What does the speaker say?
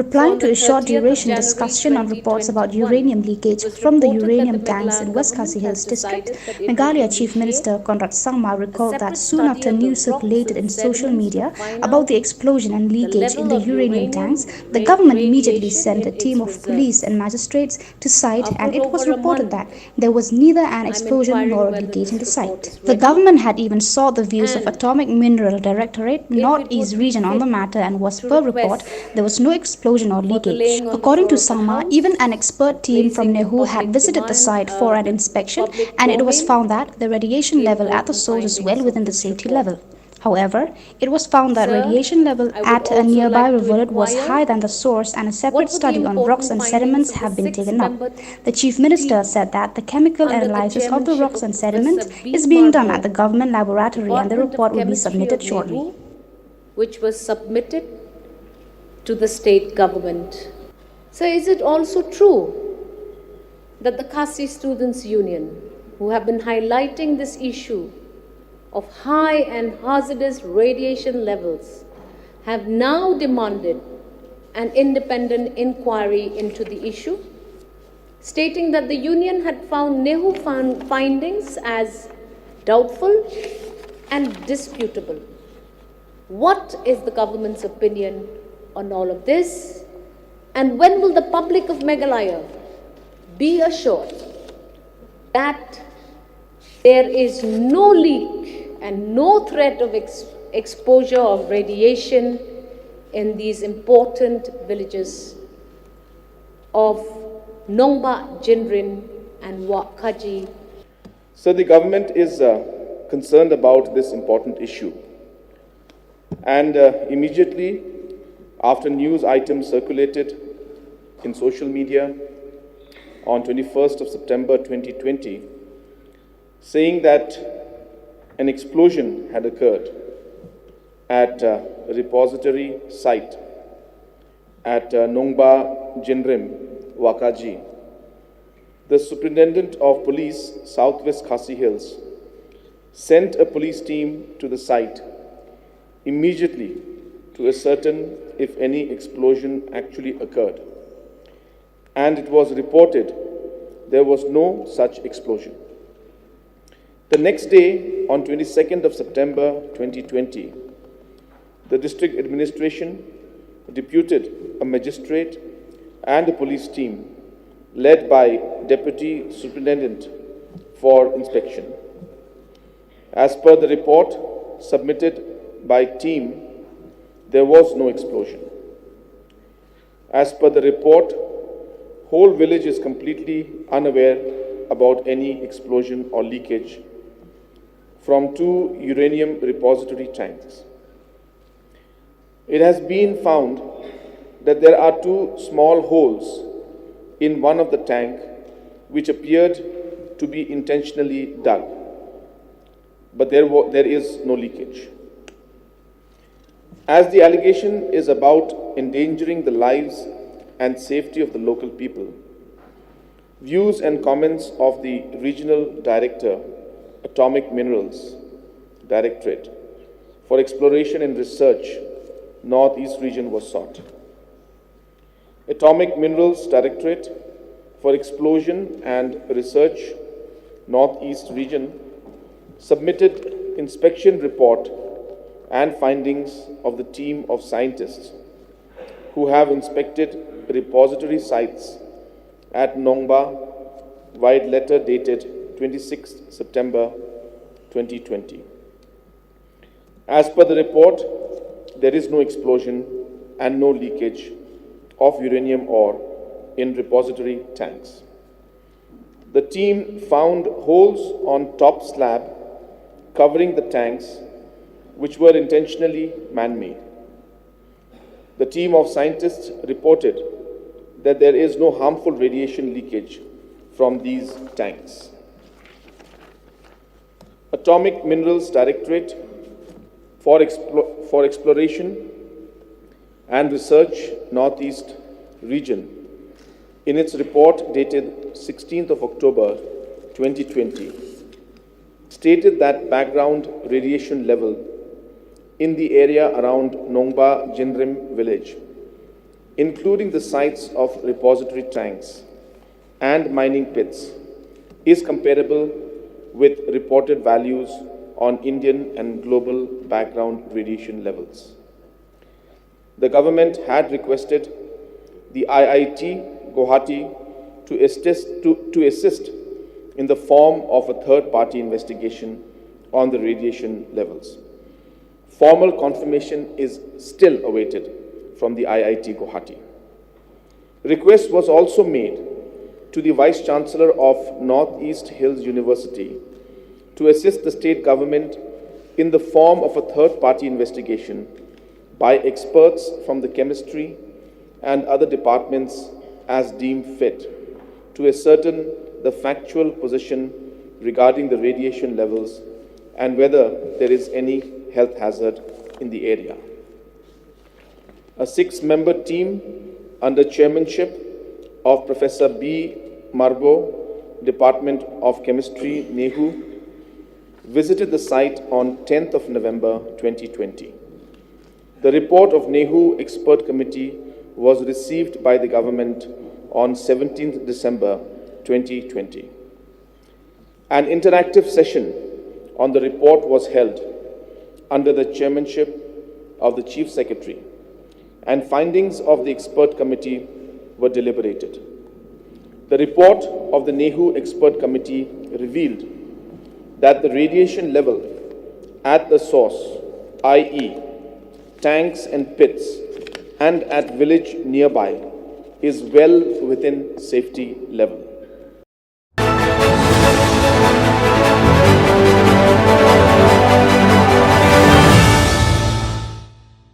Replying on to the a short 30th of duration January discussion on reports about 2021, uranium it leakage was from the reported that the uranium tanks Meghalaya in West government Khasi has Hills district, decided that it will Meghalaya Chief Minister initiate Conrad Sangma a recalled that separate soon study after of the news rocks circulated and in social sediments to media find about the out explosion and the leakage in level the of uranium tanks, uranium the government immediately radiation sent a in team its of police and reserves. magistrates to site, and After it was over a reported month, that there was neither an I'm explosion nor inquiring a whether leakage in the this report site. is The ready government had even sought the views of and Atomic Mineral Directorate, if it Northeast would be region on the fit matter, and was to per report request there was no explosion or for the leakage. laying on the According floor to of the Sangma, even an House expert and team from placing in Nehu had public visited the demand, site for an the inspection, public and it was domain, found that the radiation the level at the important source is well findings of within the this safety report. level. However, it was found that Sir, radiation level I would at a also nearby like to rivulet was inquire higher than the source, and a separate what were the study on rocks important and findings sediments of the have been taken up. six-member The Chief Minister team said that the chemical under the analysis of the chairmanship rocks of and Professor sediments B. is being done at the Marmore, government laboratory, and the Department of report will be Chemistry submitted of shortly. Nehu, which was submitted to the state government. So is it also true that the Khasi Students' Union, who have been highlighting this issue of high and hazardous radiation levels, have now demanded an independent inquiry into the issue, stating that the union had found Nehu findings as doubtful and disputable. What is the government's opinion on all of this? And when will the public of Meghalaya be assured that there is no leak and no threat of exposure of radiation in these important villages of Nongba, Jinrin, and Wakaji? So the government is concerned about this important issue. And immediately after news items circulated in social media on 21st of September 2020, saying that an explosion had occurred at a repository site at Nongba Jinrim, Wakaji, the Superintendent of Police, Southwest Khasi Hills, sent a police team to the site immediately to ascertain if any explosion actually occurred. And it was reported there was no such explosion. The next day, on 22nd of September 2020, the district administration deputed a magistrate and a police team led by Deputy Superintendent for inspection. As per the report submitted by team, there was no explosion. As per the report, whole village is completely unaware about any explosion or leakage from 2 uranium repository tanks. It has been found that there are 2 small holes in one of the tank which appeared to be intentionally dug, but there is no leakage. As the allegation is about endangering the lives and safety of the local people, views and comments of the Regional Director, Atomic Minerals Directorate for Exploration and Research, Northeast Region was sought. Atomic Minerals Directorate for Exploration and Research, Northeast Region, submitted inspection report and findings of the team of scientists who have inspected repository sites at Nongba, White letter dated 26 September 2020. As per the report, there is no explosion and no leakage of uranium ore in repository tanks. The team found holes on top slab covering the tanks which were intentionally man-made. The team of scientists reported that there is no harmful radiation leakage from these tanks. Atomic Minerals Directorate for Exploration and Research, Northeast Region, in its report dated 16th of October 2020, stated that background radiation level in the area around Nongba Jinrim village including the sites of repository tanks and mining pits, is comparable with reported values on Indian and global background radiation levels. The government had requested the IIT Guwahati to assist in the form of a third-party investigation on the radiation levels. Formal confirmation is still awaited from the IIT Guwahati. Request was also made to the Vice Chancellor of Northeast Hills University to assist the state government in the form of a third-party investigation by experts from the chemistry and other departments as deemed fit to ascertain the factual position regarding the radiation levels and whether there is any health hazard in the area. A 6-member team under chairmanship of Professor B. Marbo, Department of Chemistry, NEHU, visited the site on 10th of November 2020. The report of NEHU Expert Committee was received by the government on 17th December 2020. An interactive session on the report was held under the chairmanship of the Chief Secretary, and findings of the expert committee were deliberated. The report of the NEHU Expert Committee revealed that the radiation level at the source, i.e., tanks and pits, and at village nearby, is well within safety level.